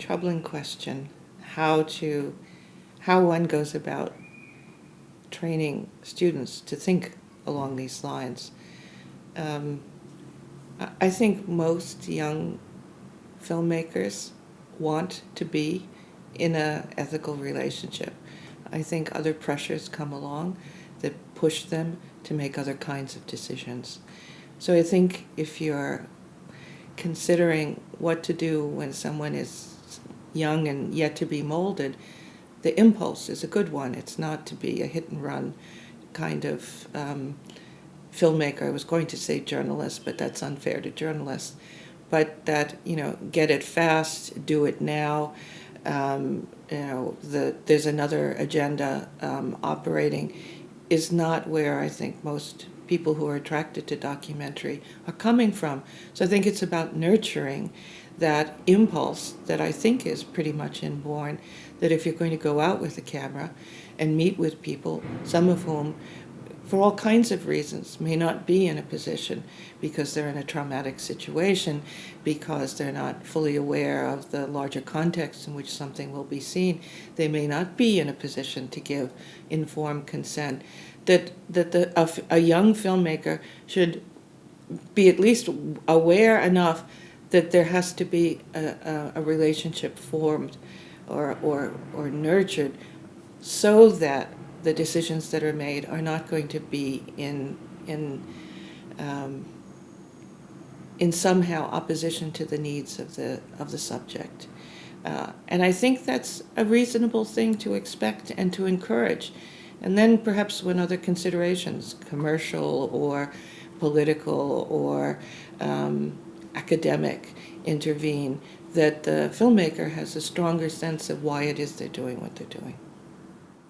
troubling question, how one goes about training students to think along these lines. I think most young filmmakers want to be in an ethical relationship. I think other pressures come along that push them to make other kinds of decisions. So I think if you're considering what to do when someone is young and yet to be molded, the impulse is a good one. It's not to be a hit and run kind of filmmaker. I was going to say journalist, but that's unfair to journalists. But that, get it fast, do it now. There's another agenda operating is not where I think most people who are attracted to documentary are coming from. So I think it's about nurturing that impulse that I think is pretty much inborn, that if you're going to go out with a camera and meet with people, some of whom, for all kinds of reasons, may not be in a position because they're in a traumatic situation, because they're not fully aware of the larger context in which something will be seen, they may not be in a position to give informed consent, that a young filmmaker should be at least aware enough that there has to be a relationship formed or nurtured so that the decisions that are made are not going to be in somehow opposition to the needs of the subject. And I think that's a reasonable thing to expect and to encourage. And then perhaps when other considerations, commercial or political or academic, intervene, that the filmmaker has a stronger sense of why it is they're doing what they're doing.